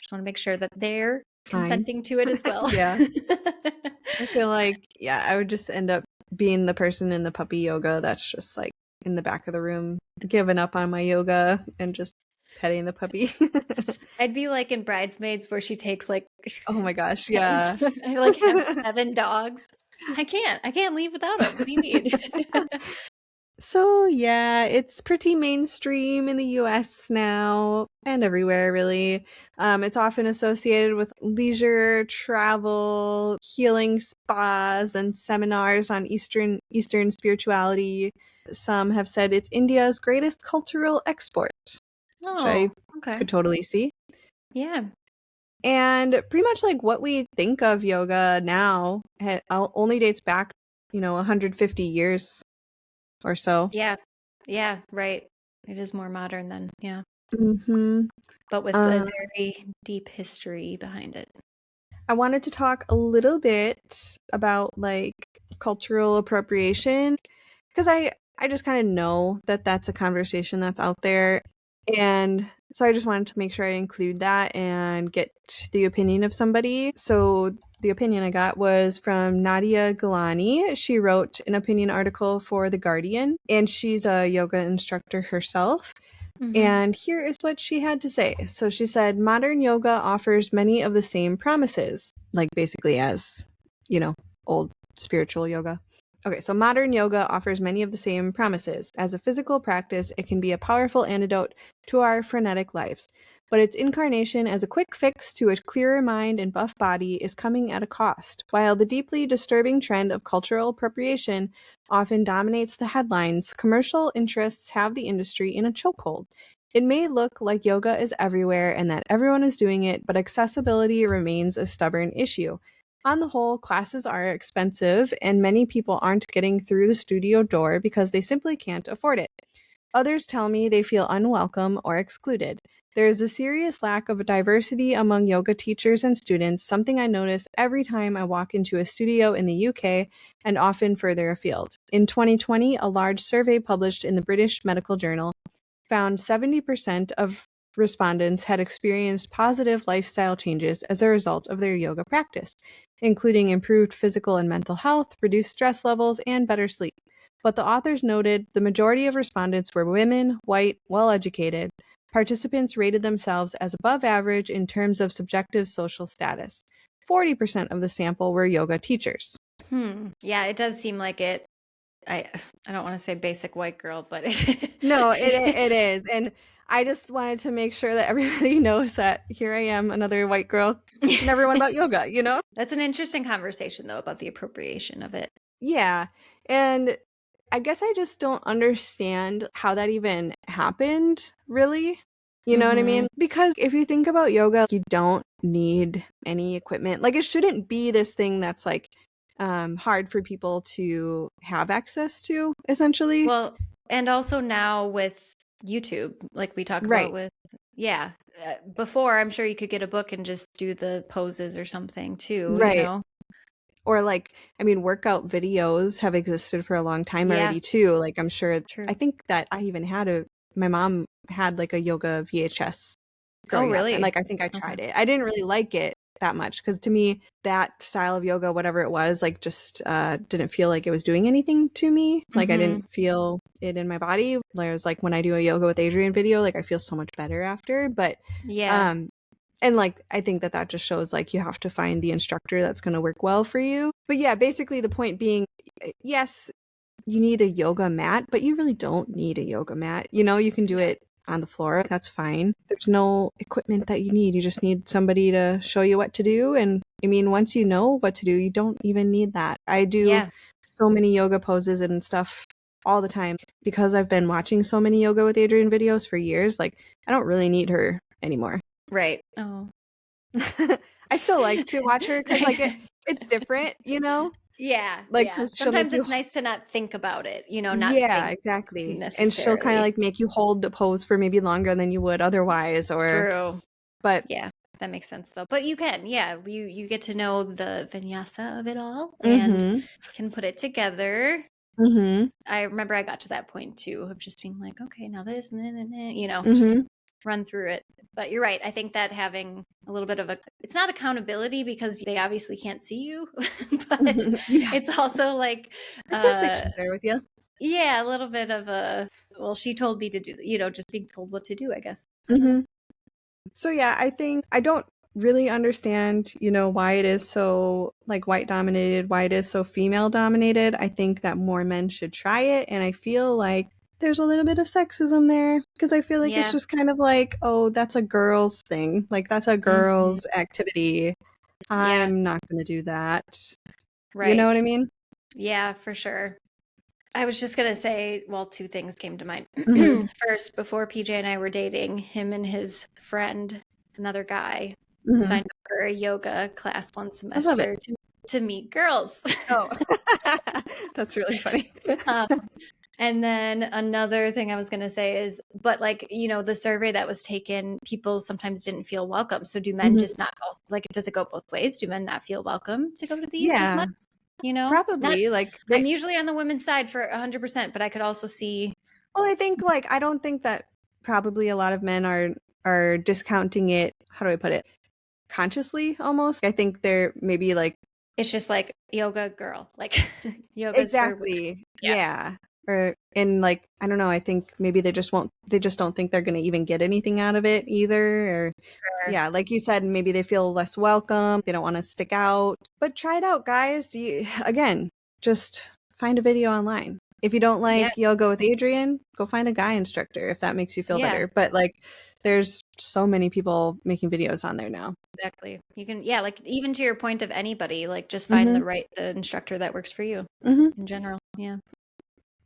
just want to make sure that they're consenting to it as well. Yeah. I feel like, I would just end up being the person in the puppy yoga that's just like in the back of the room, giving up on my yoga and just petting the puppy. I'd be like in Bridesmaids where she takes like, oh my gosh, yeah. I like have 7 dogs. I can't leave without them. What do you mean? So yeah, it's pretty mainstream in the US now and everywhere really. It's often associated with leisure, travel, healing spas, and seminars on Eastern spirituality. Some have said it's India's greatest cultural export, which I Oh, okay. could totally see. Yeah. And pretty much like what we think of yoga now only dates back, 150 years or so. Yeah. Yeah, right. It is more modern than, yeah. hmm But with a Uh, very deep history behind it. I wanted to talk a little bit about like cultural appropriation because I just kind of know that that's a conversation that's out there, and so I just wanted to make sure I include that and get the opinion of somebody. So the opinion I got was from Nadia Galani. She wrote an opinion article for The Guardian, and she's a yoga instructor herself. Mm-hmm. And here is what she had to say. So she said, modern yoga offers many of the same promises, like basically as, old spiritual yoga. Okay, so modern yoga offers many of the same promises. As a physical practice, it can be a powerful antidote to our frenetic lives. But its incarnation as a quick fix to a clearer mind and buff body is coming at a cost. While the deeply disturbing trend of cultural appropriation often dominates the headlines, commercial interests have the industry in a chokehold. It may look like yoga is everywhere and that everyone is doing it, but accessibility remains a stubborn issue. On the whole, classes are expensive, and many people aren't getting through the studio door because they simply can't afford it. Others tell me they feel unwelcome or excluded. There is a serious lack of diversity among yoga teachers and students, something I notice every time I walk into a studio in the UK and often further afield. In 2020, a large survey published in the British Medical Journal found 70% of respondents had experienced positive lifestyle changes as a result of their yoga practice, including improved physical and mental health, reduced stress levels, and better sleep. But the authors noted the majority of respondents were women, white, well educated. Participants rated themselves as above average in terms of subjective social status. 40% of the sample were yoga teachers. Yeah, it does seem like it. I I don't want to say basic white girl, but No, it is. And I just wanted to make sure that everybody knows that here I am, another white girl, teaching everyone about yoga, you know? That's an interesting conversation though about the appropriation of it. Yeah. And I guess I just don't understand how that even happened, really. You know what I Mm-hmm. mean? Because if you think about yoga, you don't need any equipment. Like it shouldn't be this thing that's like hard for people to have access to, essentially. Well, and also now with YouTube, like we talk about Right. with, yeah, before I'm sure you could get a book and just do the poses or something too, you Right. know? Or like, I mean, workout videos have existed for a long time Yeah, already too. Like I'm sure, true. I think that I even my mom had like a yoga VHS Oh, growing up. And really? like, I think I Okay. tried it. I didn't really like it that much because to me, that style of yoga, whatever it was, like just didn't feel like it was doing anything to me. Like I Mm-hmm. didn't feel it in my body. Whereas like when I do a yoga with Adriene video, like I feel so much better after. But Yeah, um and like I think that that just shows like you have to find the instructor that's going to work well for you. But yeah, basically the point being, yes, you need a yoga mat, but you really don't need a yoga mat. You know, you can do yeah, it on the floor. That's fine. There's no equipment that you need. You just need somebody to show you what to do. And I mean, once you know what to do, you don't even need that. I do yeah, so many yoga poses and stuff all the time because I've been watching so many yoga with Adriene videos for years. Like, I don't really need her anymore. right. Oh. I still like to watch her because like it's different, you know? Yeah, Like, yeah. because she'll make Sometimes you it's nice to not think about it, you know, not yeah, think exactly. And she'll kind of necessarily. like make you hold the pose for maybe longer than you would otherwise, or True. but Yeah, that makes sense though. But you can, yeah, you get to know the vinyasa of it all and mm-hmm. can put it together. Mm-hmm. I remember I got to that point too of just being like, okay, now this and then, you know, just Mm-hmm. run through it. But you're right. I think that having a little bit of it's not accountability because they obviously can't see you, but Yeah. it's also like, It feels like uh, she's there with you. yeah, a little bit of well, she told me to do, you know, just being told what to do, I guess. Mm-hmm. So yeah, I think I don't really understand, why it is so like white dominated, why it is so female dominated. I think that more men should try it. And I feel like there's a little bit of sexism there because I feel like it's just kind of like, oh, that's a girl's thing. Like that's a girl's activity. I'm not going to do that. Right. You know what I mean? Yeah, for sure. I was just gonna say, well, two things came to mind. First, before PJ and I were dating, him and his friend, another guy, signed up for a yoga class one I love it. semester to meet girls. Oh, that's really funny. And then another thing I was going to say is, but like, the survey that was taken, people sometimes didn't feel welcome. So do men just not also, like, does it go both ways? Do men not feel welcome to go to these as much? Probably like I'm usually on the women's side for 100%, but I could also see. Well, I think like I don't think that probably a lot of men are discounting it. How do I put it? Consciously, almost. I think they're maybe like It's just like yoga girl, like yoga's exactly, yeah. Or and like I don't know. I think maybe they just won't. They just don't think they're going to even get anything out of it either. Or yeah, like you said, maybe they feel less welcome. They don't want to stick out. But try it out, guys. Again, just find a video online. If you don't like yoga with Adrian, go find a guy instructor if that makes you feel better. But like there's so many people making videos on there now. Exactly. You can, like even to your point of anybody, like just find the instructor that works for you in general. Yeah.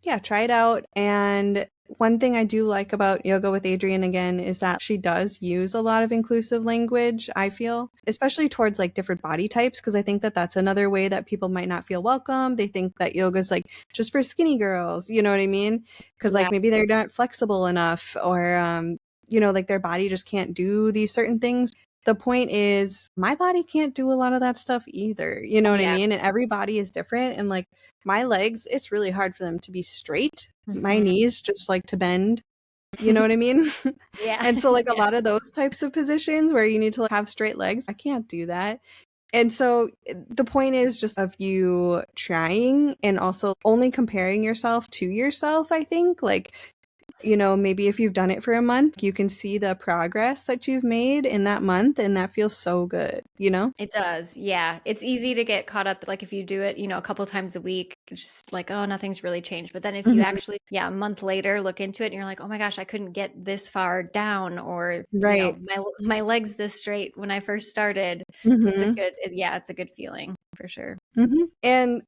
Yeah, try it out. And one thing I do like about Yoga with Adrian again is that she does use a lot of inclusive language, I feel, especially towards like different body types, because I think that that's another way that people might not feel welcome. They think that yoga's like just for skinny girls, you know what I mean? Because like maybe they're not flexible enough or, like their body just can't do these certain things. The point is my body can't do a lot of that stuff either. You know what I mean? And every body is different. And like my legs, it's really hard for them to be straight. My knees just like to bend. You know what I mean? And so like a lot of those types of positions where you need to have straight legs, I can't do that. And so the point is just of you trying and also only comparing yourself to yourself, I think. Like, maybe if you've done it for a month, you can see the progress that you've made in that month, and that feels so good, It does. Yeah. It's easy to get caught up. Like if you do it, a couple times a week, just like, oh, nothing's really changed. But then if you actually, a month later look into it and you're like, oh my gosh, I couldn't get this far down or, my legs this straight when I first started. It's a good feeling for sure. And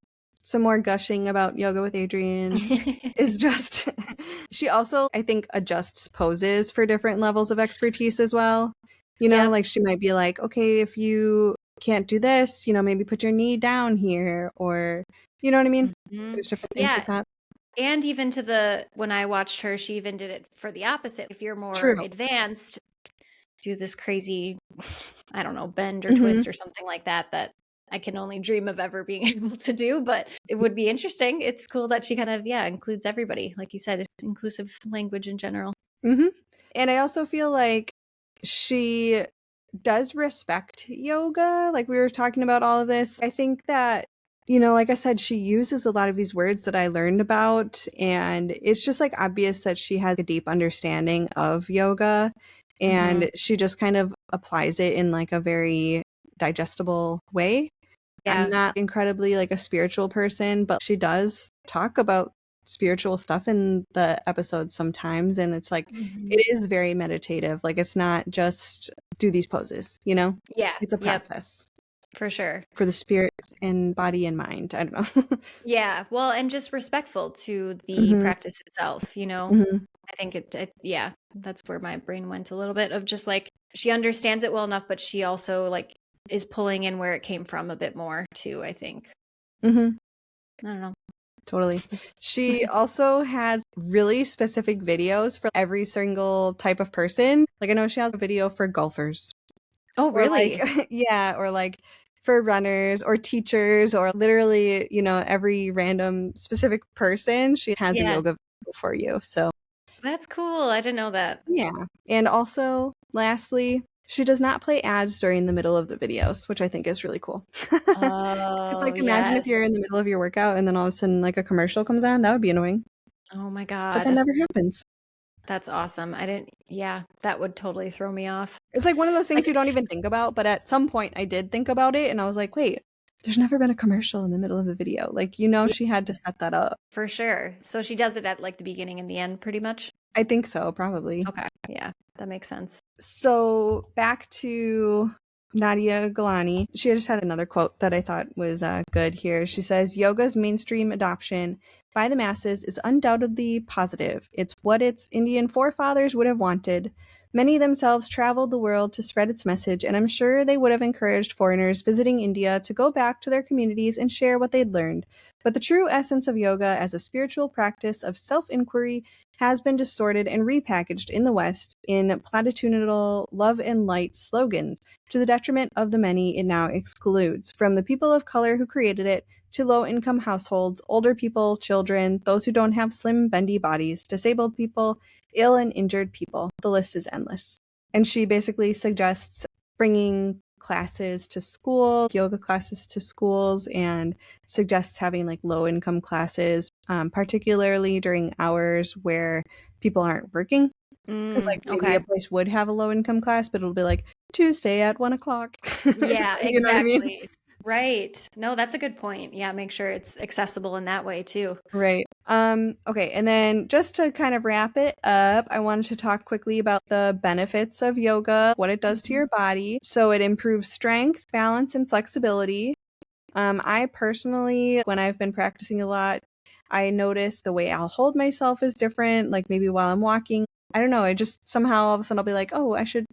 some more gushing about Yoga with Adrian is just, she also, I think, adjusts poses for different levels of expertise as well. Like she might be like, okay, if you can't do this, maybe put your knee down here or, you know what I mean? There's different things like that. And even when I watched her, she even did it for the opposite. If you're more advanced, do this crazy, I don't know, bend or twist or something like that I can only dream of ever being able to do, but it would be interesting. It's cool that she kind of, includes everybody. Like you said, inclusive language in general. And I also feel like she does respect yoga. Like we were talking about all of this. I think that, like I said, she uses a lot of these words that I learned about. And it's just like obvious that she has a deep understanding of yoga. And she just kind of applies it in like a very digestible way. I'm not incredibly like a spiritual person, but she does talk about spiritual stuff in the episodes sometimes. And it's like, it is very meditative. Like it's not just do these poses, Yeah. It's a process. For sure. For the spirit and body and mind. I don't know. Yeah. Well, and just respectful to the practice itself, I think that's where my brain went a little bit of just like, she understands it well enough, but she also like is pulling in where it came from a bit more too, I think. I don't know. Totally. She also has really specific videos for every single type of person. Like I know she has a video for golfers. Oh, really? Or like for runners or teachers or literally, every random specific person, she has a yoga video for you. So that's cool. I didn't know that. Yeah. And also, lastly, she does not play ads during the middle of the videos, which I think is really cool. Because like imagine if you're in the middle of your workout and then all of a sudden like a commercial comes on, that would be annoying. Oh my God. But that never happens. That's awesome. Yeah, that would totally throw me off. It's like one of those things Like, you don't even think about, but at some point I did think about it and I was like, wait, there's never been a commercial in the middle of the video. Like, yeah, she had to set that up. for sure. So she does it at like the beginning and the end, pretty much. I think so, probably. Okay. Yeah, that makes sense. So back to Nadia Galani. She just had another quote that I thought was good here. She says, yoga's mainstream adoption by the masses is undoubtedly positive. It's what its Indian forefathers would have wanted. Many themselves traveled the world to spread its message, and I'm sure they would have encouraged foreigners visiting India to go back to their communities and share what they'd learned. But the true essence of yoga as a spiritual practice of self-inquiry has been distorted and repackaged in the West in platitudinal love and light slogans to the detriment of the many it now excludes, from the people of color who created it to low-income households, older people, children, those who don't have slim, bendy bodies, disabled people, ill and injured people. The list is endless. And she basically suggests bringing classes to school, yoga classes to schools, and suggests having like low income classes, particularly during hours where people aren't working. Because like maybe Okay. a place would have a low income class, but it'll be like Tuesday at 1 o'clock. Yeah, You know what I mean? exactly. Right. No, that's a good point. Yeah, make sure it's accessible in that way too. Right. Okay, and then just to kind of wrap it up, I wanted to talk quickly about the benefits of yoga, what it does to Mhm. your body. So it improves strength, balance, and flexibility. I personally, when I've been practicing a lot, I notice the way I'll hold myself is different. Like maybe while I'm walking, I don't know, I just somehow all of a sudden I'll be like, oh, I should,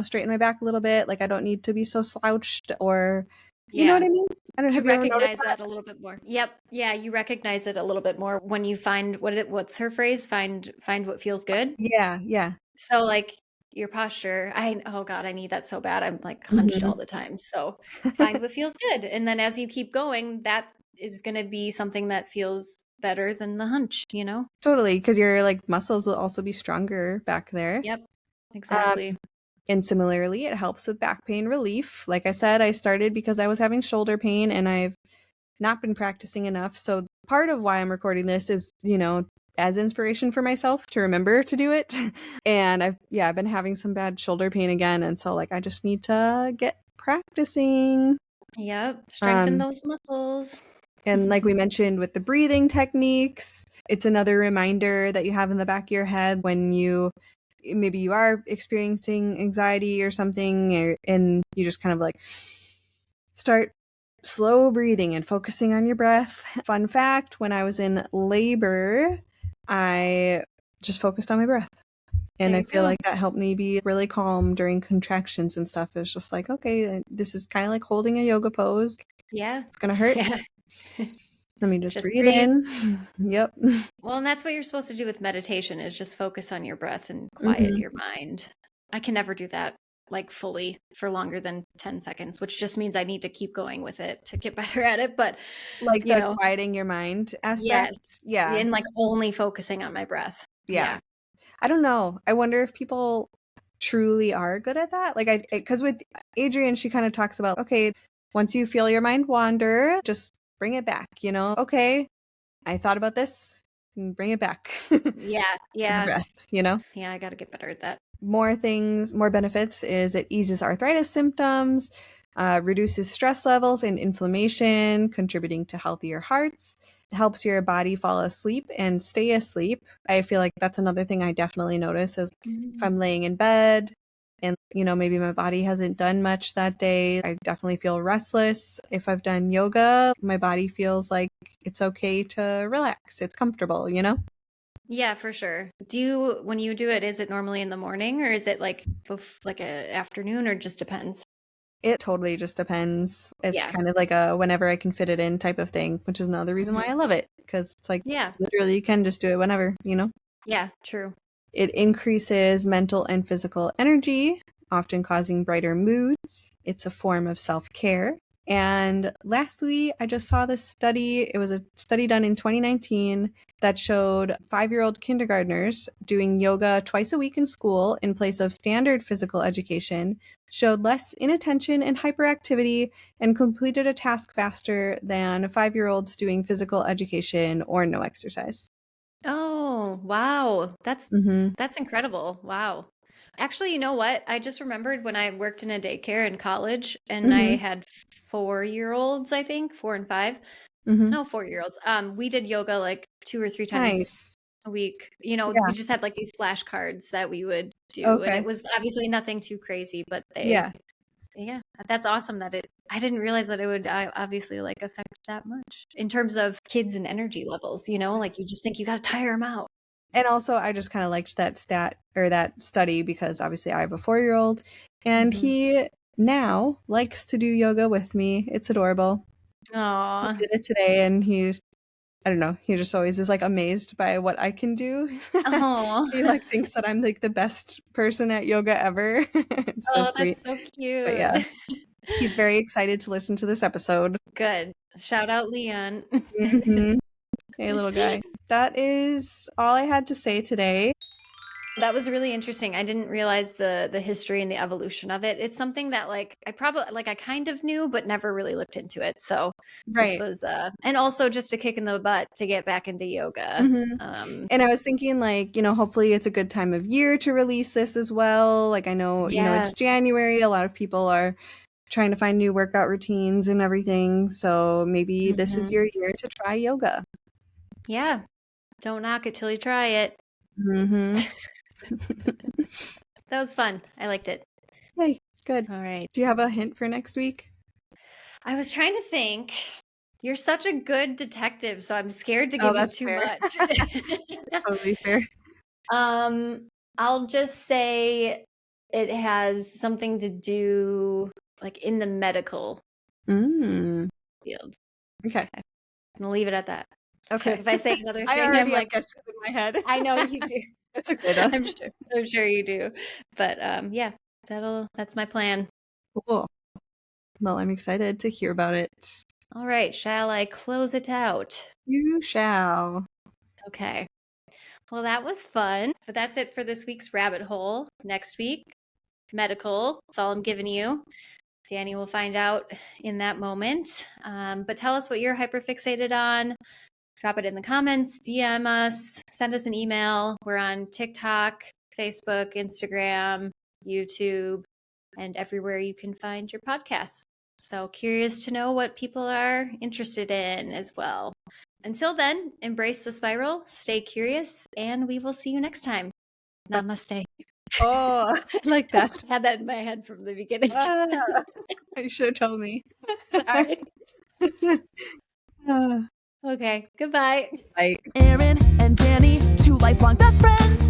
straighten my back a little bit. Like I don't need to be so slouched, or you know what Yeah. I mean? I don't, You have you ever noticed recognize that? that a little bit more. Yep. Yeah, you recognize it a little bit more when you find what's her phrase? Find what feels good. Yeah, yeah. So like your posture, oh God, I need that so bad. I'm like hunched all Mhm. the time. So find what feels good. And then as you keep going, that is going to be something that feels better than the hunch, you know? Totally, because your like muscles will also be stronger back there. Yep. Um, Exactly. and similarly, it helps with back pain relief. Like I said, I started because I was having shoulder pain and I've not been practicing enough. So part of why I'm recording this is, as inspiration for myself to remember to do it. And I've been having some bad shoulder pain again. And so like I just need to get practicing. Yep. Strengthen Um, those muscles. and like we mentioned with the breathing techniques, it's another reminder that you have in the back of your head when maybe you are experiencing anxiety or something, and you just kind of like start slow breathing and focusing on your breath. Fun fact, when I was in labor, I just focused on my breath. And There I you feel go. like that helped me be really calm during contractions and stuff. It was just like, okay, this is kind of like holding a yoga pose. Yeah. It's going to hurt. Yeah. Let me just Just breathe breathe. in. Yep. Well, and that's what you're supposed to do with meditation is just focus on your breath and quiet Hmm. your mind. I can never do that like fully for longer than 10 seconds, which just means I need to keep going with it to get better at it. But, Like you the know, quieting your mind aspect. yes. Yeah. And like only focusing on my breath. Yeah. Yeah. I don't know. I wonder if people truly are good at that. Like because with Adrienne, she kind of talks about, okay, once you feel your mind wander, just bring it back, Okay, I thought about this, and bring it back Yeah. to the Yeah. breath. Yeah. I got to get better at that. More benefits is it eases arthritis symptoms, reduces stress levels and inflammation, contributing to healthier hearts, helps your body fall asleep and stay asleep. I feel like that's another thing I definitely notice is if Mhm. I'm laying in bed and, maybe my body hasn't done much that day, I definitely feel restless. If I've done yoga, my body feels like it's okay to relax. It's comfortable. Yeah, for sure. When you do it, is it normally in the morning or is it like like a afternoon or just depends? It totally just depends. It's Yeah. kind of like a whenever I can fit it in type of thing, which is another reason why Mhm. I love it, because it's like Yeah. literally you can just do it whenever. Yeah. True. It increases mental and physical energy, often causing brighter moods. It's a form of self-care. And lastly, I just saw this study. It was a study done in 2019 that showed 5-year-old kindergartners doing yoga twice a week in school in place of standard physical education showed less inattention and hyperactivity and completed a task faster than 5-year-olds doing physical education or no exercise. Oh, wow. Mm-hmm. That's incredible. Wow. Actually, you know what? I just remembered when I worked in a daycare in college and I Mm-hmm. had 4-year-olds, I think, 4 and 5. Mm-hmm. No, 4-year-olds. We did yoga like 2 or 3 times Nice. a week. Yeah. We just had like these flashcards that we would do, and it Okay. was obviously nothing too crazy, but Yeah. yeah, that's awesome that I didn't realize that it would obviously like affect that much in terms of kids and energy levels, like you just think you got to tire them out. And also, I just kind of liked that stat or that study because obviously I have a 4-year-old and Hmm. he now likes to do yoga with me. It's adorable. He Aw. did it today and I don't know, he just always is like amazed by what I can do. Oh. He like thinks that I'm like the best person at yoga ever. It's so Oh, sweet. that's so But cute. yeah, he's very excited to listen to this episode. Good. Shout out Leon. Hmm. Hey, little guy. That is all I had to say today. That was really interesting. I didn't realize the history and the evolution of it. It's something that like I kind of knew but never really looked into it. So this Right. was and also just a kick in the butt to get back into yoga. Hmm. And I was thinking, like, hopefully it's a good time of year to release this as well. Like, I know, Yeah. it's January. A lot of people are trying to find new workout routines and everything. So maybe this is Mhm. your year to try yoga. Yeah. Don't knock it till you try it. Hmm. That was fun. I liked it. Hey, good. All right. Do you have a hint for next week? I was trying to think. You're such a good detective, so I'm scared to Oh, give you that's too fair. much. That's totally fair. I'll just say it has something to do like in the medical Mm. field. Okay. I'm gonna leave it at that. Okay. If I say another I thing, I'm already have like, guesses in my head. I know you do. It's okay though. I'm sure you do. But yeah, that's my plan. Cool. Well, I'm excited to hear about it. All right, shall I close it out? You shall. Okay. Well, that was fun. But that's it for this week's rabbit hole. Next week, medical. That's all I'm giving you. Danny will find out in that moment. But tell us what you're hyperfixated on. Drop it in the comments, DM us, send us an email. We're on TikTok, Facebook, Instagram, YouTube, and everywhere you can find your podcasts. So curious to know what people are interested in as well. Until then, embrace the spiral, stay curious, and we will see you next time. Namaste. Oh, I like that. I had that in my head from the beginning. You should have told me. Sorry. Uh, Okay, goodbye. Bye. Aaron and Danny, two lifelong best friends.